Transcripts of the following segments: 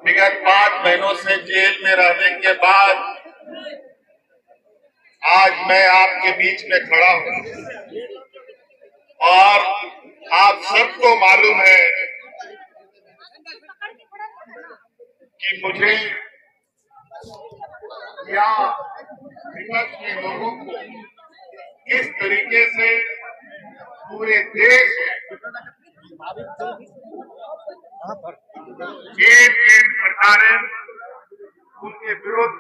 विगत 5 महीनों से जेल में रहने के बाद आज मैं आपके बीच में खड़ा हूं और आप सबको मालूम है कि मुझे या विपक्ष के लोगों को किस तरीके से पूरे देश में एक सरकारें उनके विरुद्ध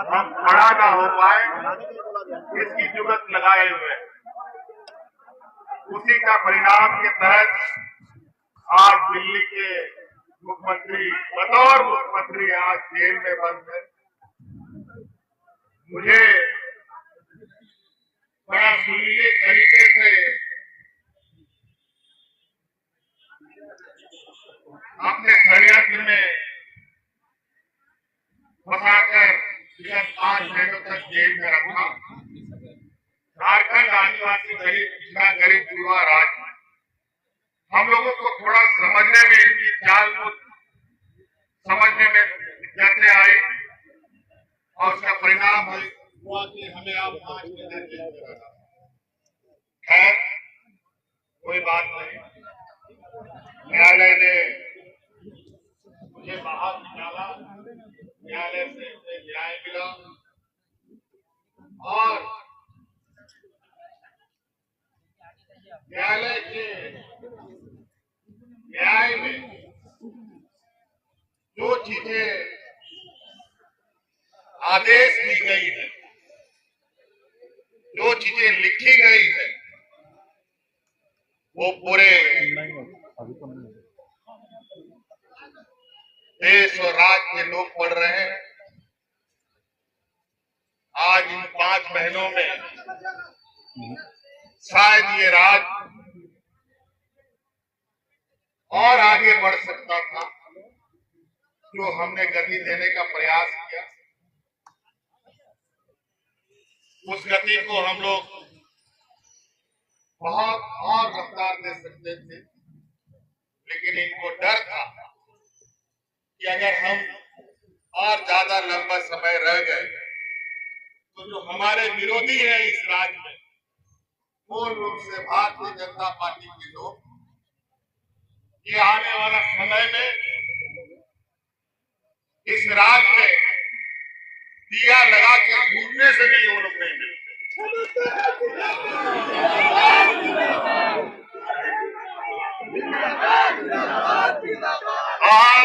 हम खड़ा ना हो पाए इसकी जुगत लगाए हुए उसी का परिणाम के तहत आज दिल्ली के मुख्यमंत्री बतौर मुख्यमंत्री आज जेल में बंद है। मुझे बड़ा सुरीले तरीके से अपने षड्यंत्र में फंसाकर 5 महीनों तक जेल में रखा। झारखंड आदिवासी दलित पिछड़ा गरीब युवा राज्य हम लोगों को थोड़ा समझने में इनकी चाल को समझने में दिक्कतें आई और उसका परिणाम हुआ कि हमें अब 5 महीने जेल में रखा। खैर कोई बात नहीं, न्यायालय ने मुझे बाहर निकाला, न्यायालय से न्याय मिला और न्यायालय के न्याय में जो चीजें आदेश दी गई है, जो चीजें लिखी गई है, वो पूरे देश और राज्य के लोग पढ़ रहे हैं। आज इन 5 महीनों में शायद ये राज्य और आगे बढ़ सकता था, जो हमने गति देने का प्रयास किया उस गति को हम लोग बहुत और रफ्तार दे सकते थे, लेकिन इनको डर था कि अगर हम और ज्यादा लंबा समय रह गए तो जो हमारे विरोधी हैं इस राज्य में, मूल रूप से भारतीय जनता पार्टी के लोग, ये आने वाला समय में इस राज्य में दिया लगा के घूमने से भी वो लोग नहीं मिलते। और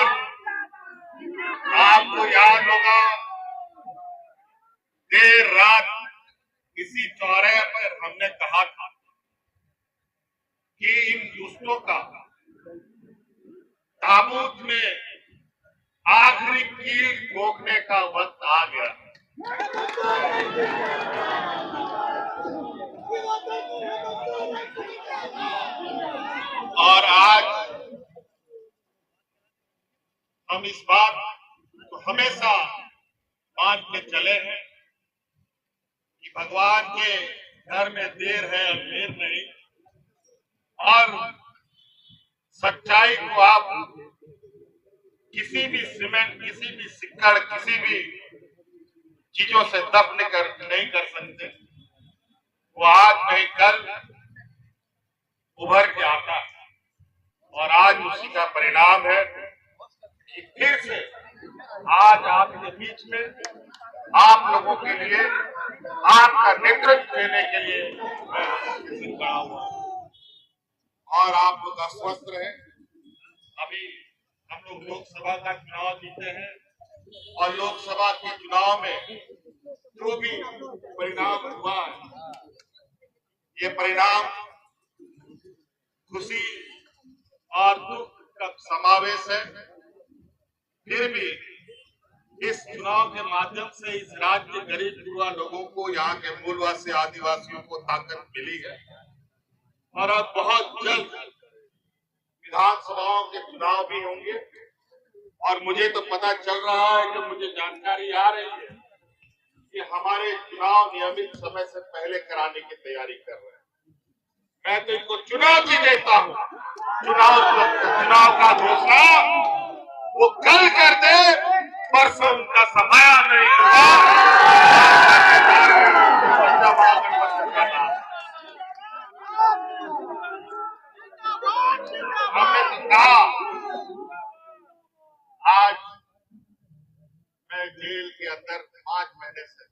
आपको याद होगा देर रात इसी चौराहे पर हमने कहा था कि इन दुष्टों का ताबूत में आखिरी कील ठोकने का वक्त आ गया। और आज हम इस बात को हमेशा मानते चले हैं कि भगवान के घर में देर है अंधेर नहीं, और सच्चाई को आप किसी भी सीमेंट, किसी भी सिक्कड़, किसी भी चीजों से दफन नहीं कर सकते। वो आज नहीं कल उभर के आता है और आज उसी का परिणाम है कि फिर से आज आपके बीच में आप लोगों के लिए, आपका नेतृत्व देने के लिए मैं खड़ा हुआ और आप लोग आश्वस्त रहे। अभी हम लोग लोकसभा का चुनाव जीते हैं और लोकसभा के चुनाव में जो भी परिणाम हुआ है, ये परिणाम खुशी और दुख का समावेश है। फिर भी इस चुनाव के माध्यम से इस राज्य के गरीब युवा लोगों को, यहाँ के मूलवासी आदिवासियों को ताकत मिली है और अब बहुत जल्द विधानसभाओं के चुनाव भी होंगे। और मुझे तो पता चल रहा है कि मुझे जानकारी आ रही है कि हमारे चुनाव नियमित समय से पहले कराने की तैयारी कर रहे हैं। मैं तो इनको चुनौती देता हूँ, चुनाव का घोषणा वो कल कर दे, परसों उनका समाया नहीं हुआ। हमने तो कहा आज मैं जेल के अंदर 5 महीने से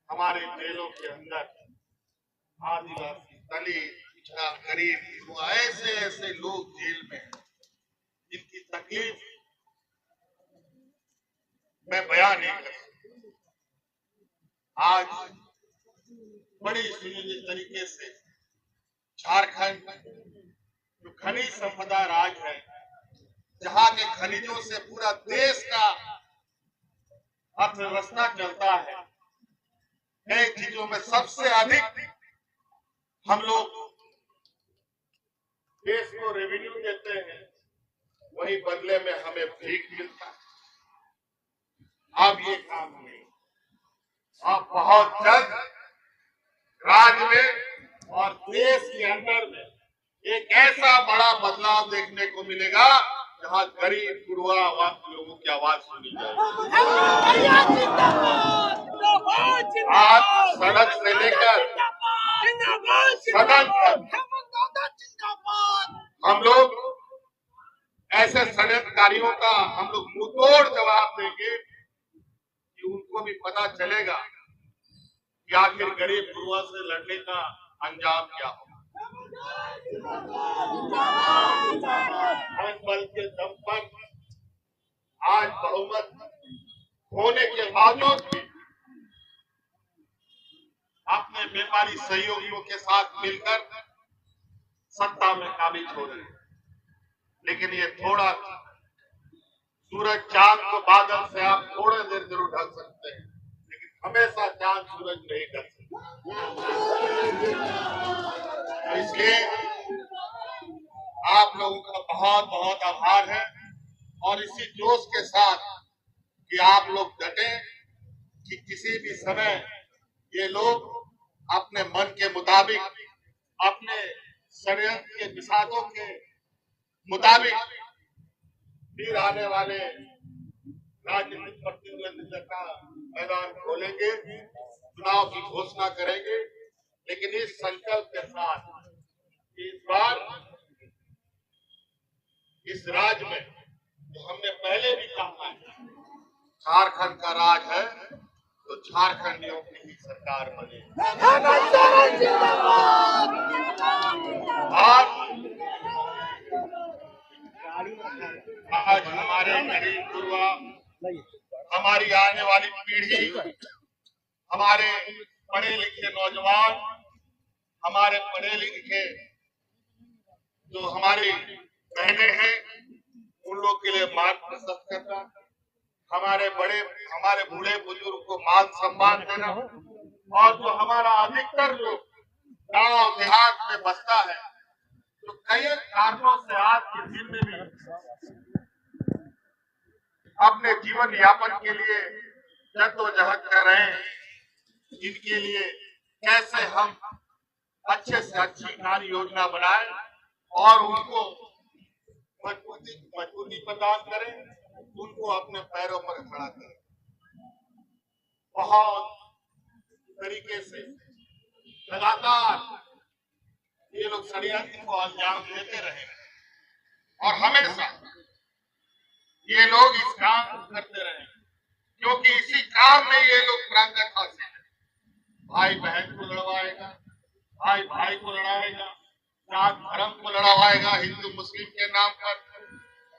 हमारे जेलों के अंदर आदिवासी, दलित, पिछड़ा, गरीब, वो ऐसे ऐसे लोग जेल में हैं जिनकी तकलीफ मैं बयान नहीं कर सकता। आज बड़ी सुनियोजित तरीके से झारखंड जो खनिज संपदा राज है, जहां के खनिजों से पूरा देश का अर्थव्यवस्था चलता है, कई चीजों में सबसे अधिक हम लोग देश को रेवेन्यू देते हैं, वही बदले में हमें भीख मिलता है। अब ये काम नहीं, अब बहुत जल्द राज्य में और देश के अंदर में एक ऐसा बड़ा बदलाव देखने को मिलेगा जहां गरीब गुरुआ लोगों की आवाज सुनी जाएगी। आज सड़क से लेकर सदन तक हम लोग ऐसे षड्यंत्रकारियों का हम लोग मुंहतोड़ जवाब देंगे कि उनको भी पता चलेगा कि आखिर गरीब गुरुआ से लड़ने का अंजाम क्या होगा। बल के दम पर आज बहुमत होने के बावजूद भी अपने व्यापारी सहयोगियों के साथ मिलकर सत्ता में काबिज हो रहे हैं। लेकिन ये थोड़ा सूरज चांद को बादल से आप थोड़े देर जरूर ढक सकते हैं, लेकिन हमेशा चांद सूरज नहीं ढक सकते। इसलिए आप लोगों का बहुत बहुत आभार है और इसी जोश के साथ कि आप लोग डटे कि किसी भी समय ये लोग अपने मन के मुताबिक, अपने षड्यंत्र के विषादों के मुताबिक फिर आने वाले राजनीतिक प्रतिद्वंदिता का मैदान खोलेंगे, चुनाव की घोषणा करेंगे। लेकिन इस संकल्प के साथ इस बार इस राज्य में जो हमने पहले भी कहा है, झारखंड का राज है तो झारखंडियों की ही सरकार बने। आज हमारे गरीब गुरुआ, हमारी आने वाली पीढ़ी, हमारे पढ़े लिखे नौजवान, हमारे पढ़े लिखे जो हमारी बहनें हैं, उन लोग के लिए मार्ग प्रशस्त करना, हमारे बूढ़े बुजुर्ग को मान सम्मान देना, और जो हमारा अधिकतर लोग गांव देहात में बसता है, तो कई कारणों से आज के दिन में भी अपने जीवन यापन के लिए जद्दोजहद कर रहे हैं। इनके लिए कैसे हम अच्छे से अच्छी कार्य योजना बनाएं और उनको मजबूती प्रदान करें, उनको अपने पैरों पर खड़ा करें। बहुत तरीके से लगातार ये लोग षड्यंत्र को अंजाम देते रहे और हमेशा ये लोग इस काम को करते रहे, क्योंकि इसी काम में ये लोग प्रांगण हासिल है। भाई बहन को लड़वाएगा, भाई भाई को लड़ाएगा, जात धर्म को लड़वाएगा, हिंदू मुस्लिम के नाम पर,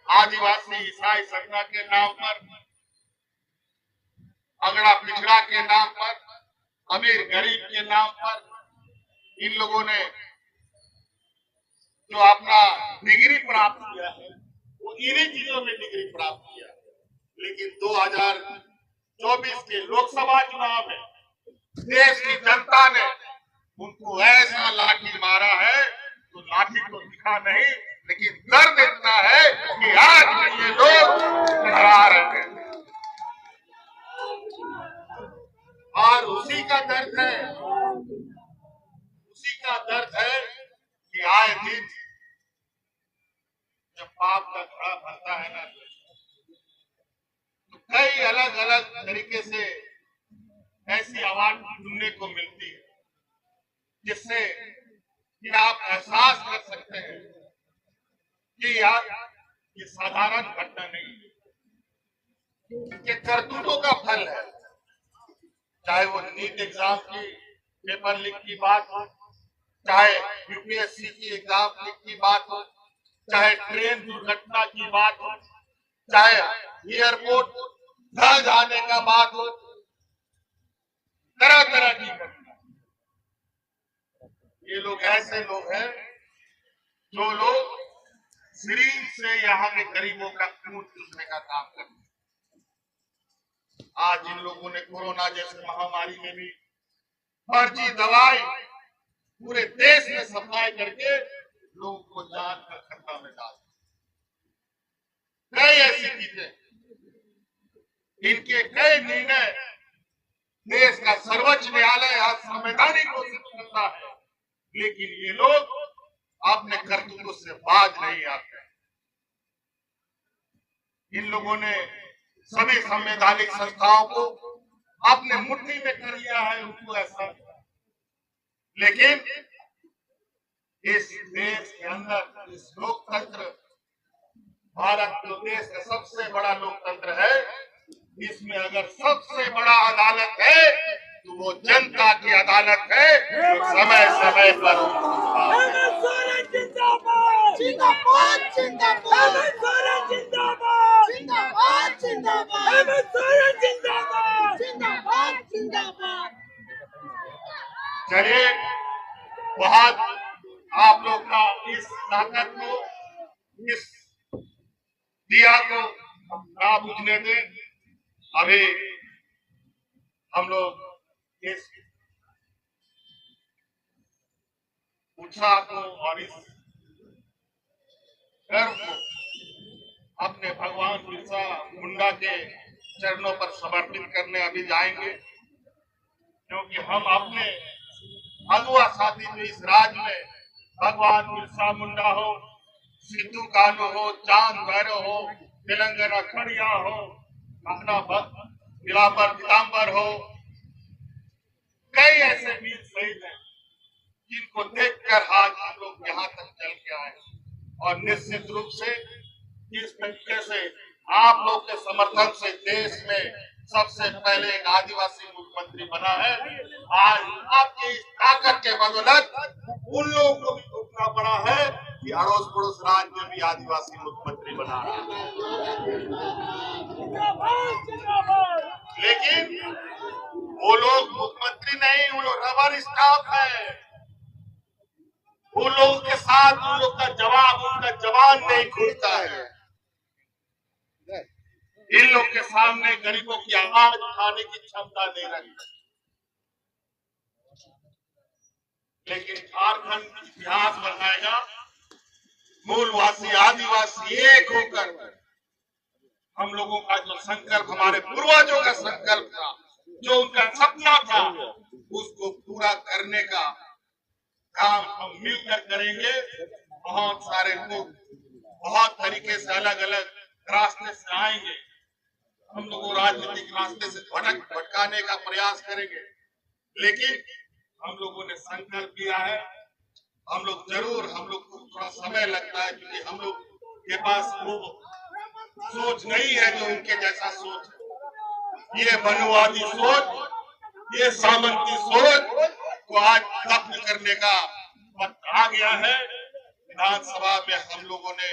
आदिवासी ईसाई सत्ता के नाम पर, अगड़ा पिछड़ा के नाम पर, अमीर गरीब के नाम पर। इन लोगों ने जो अपना डिग्री प्राप्त किया है वो इन्हीं चीजों में डिग्री प्राप्त किया। लेकिन 2024 के लोकसभा चुनाव में देश की जनता ने उनको ऐसा लाठी मारा है, तो लाठी तो दिखा नहीं, लेकिन दर्द इतना है कि आज भी ये लोग डरा रहे हैं। और उसी का दर्द है कि आए दिन जब पाप का घड़ा भरता है ना, कई अलग अलग तरीके से ऐसी आवाज सुनने को मिलती है जिससे कि आप एहसास कर सकते हैं कि यार ये साधारण घटना नहीं है, ये करतूतों का फल है। चाहे वो नीट एग्जाम की पेपर लीक की बात हो, चाहे यूपीएससी की एग्जाम लीक की बात हो, चाहे ट्रेन दुर्घटना की बात हो, चाहे एयरपोर्ट ढह जाने का बात हो, तरह तरह की घटना। ये लोग ऐसे लोग हैं जो लोग सिरिंज से यहाँ के गरीबों का खून चूसने का काम करते हैं। आज इन लोगों ने कोरोना जैसे महामारी में भी फर्जी दवाई पूरे देश में सप्लाई करके लोगों को जान का खतरा में डाल कई ऐसी चीजें, इनके कई निर्णय देश का सर्वोच्च न्यायालय आज संवैधानिक घोषित करता है, लेकिन ये लोग अपने कर्तव्यों से बाज नहीं आते। इन लोगों ने सभी संवैधानिक संस्थाओं को अपने मुट्ठी में कर लिया है, उनको ऐसा। लेकिन इस देश के अंदर इस लोकतंत्र, भारत जो देश का सबसे बड़ा लोकतंत्र है, इसमें अगर सबसे बड़ा अदालत है तो वो जनता की अदालत है, जो समय समय पर चलिए, बहुत आप लोग का इस ताकत को, इस दिया को ना बुझने दें। अभी हम लोग इस उत्साह को और इस गर्व को अपने भगवान बिरसा मुंडा के चरणों पर समर्पित करने अभी जाएंगे, क्योंकि हम अपने अगुआ साथी जो इस राज्य में भगवान बिरसा मुंडा हो, सिद्धू कान्हू हो, चांद भैरव हो, तेलंगाना खड़िया हो, अपना बिलावर पीताम्बर हो, कई ऐसे वीर शहीद हैं जिनको देखकर आज हम लोग यहाँ तक चल के आए। और निश्चित रूप से इस तरीके से आप लोग के समर्थन से देश में सबसे पहले एक आदिवासी मुख्यमंत्री बना है। आज आपकी इस ताकत के बदौलत उन लोगों को भी उठना पड़ा है कि अड़ोस पड़ोस राज्य में भी आदिवासी मुख्यमंत्री बना है। लेकिन वो लोग मुख्यमंत्री नहीं, वो लोग रबर स्टाफ है। वो लोगों के साथ उन लोग का जवाब, उनका जवान नहीं खुलता है। इन लोग के सामने गरीबों की आवाज उठाने की क्षमता नहीं रखती। लेकिन झारखंड इतिहास बनाएगा, मूलवासी आदिवासी एक होकर हम लोगों का जो संकल्प, हमारे पूर्वजों का संकल्प था, जो उनका सपना था, उसको पूरा करने का काम हम मिलकर करेंगे। बहुत सारे लोग बहुत तरीके से अलग अलग रास्ते से आएंगे, हम लोग राजनीतिक रास्ते से भटकाने का प्रयास करेंगे, लेकिन हम लोगों ने संकल्प किया है। हम लोग जरूर, हम लोग को थोड़ा समय लगता है क्योंकि हम लोग के पास वो सोच नहीं है जो उनके जैसा सोच है। ये मनुवादी सोच, ये सामंती सोच को आज खत्म करने का वक्त आ गया है। विधानसभा में हम लोगों ने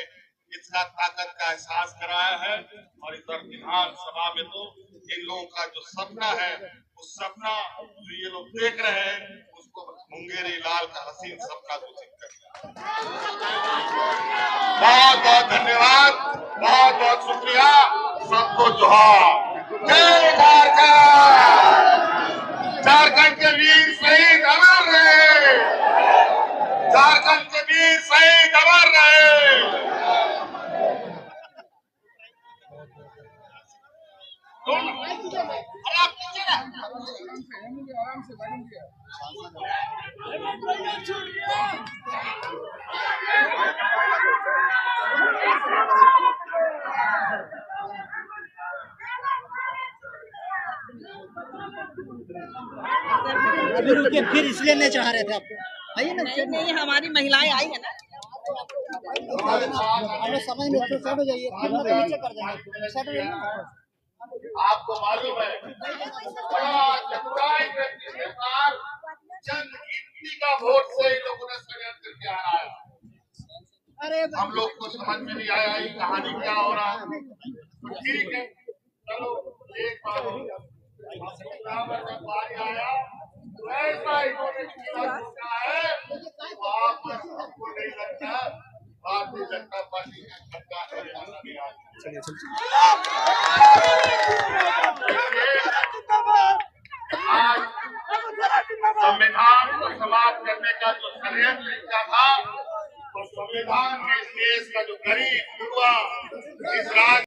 इसका ताकत का एहसास कराया है, और इधर विधानसभा में तो इन लोगों का जो सपना है, उस सपना जो ये लोग देख रहे हैं, उसको मुंगेरी लाल का हसीन सपना घोषित कर। बहुत बहुत धन्यवाद, बहुत बहुत शुक्रिया, सबको जोहार। जय झारखंड। झारखंड के वीर शहीद अमर रहे, झारखंड के वीर शहीद अमर रहे। आराम से मैडम जी अभी रुके, फिर इसलिए नहीं चढ़ा रहे थे आपको। आइए ना, नहीं नहीं, हमारी महिलाएं आई है ना। आप समझ में तो सेट हो जाइए, फिर मैं नीचे कर देंगे, सेट हो जाइए। आपको मालूम है बड़ा चतुराई व्यक्ति के पास चंद गिनती का वोट से इन लोगों ने षड्यंत्र किया है। अरे हम लोग को समझ में नहीं आया ये कहानी क्या हो रहा है। तो ठीक है, चलो एक बार हो गया। जब बारी आया तो ऐसा इन्होंने किया है, वापस हमको नहीं लगता भारतीय जनता पार्टी का झंडा नहीं आ। आज संविधान को समाप्त करने का जो षड्यंत्र किया था, तो संविधान में इस देश का जो गरीब युवा इस राज्य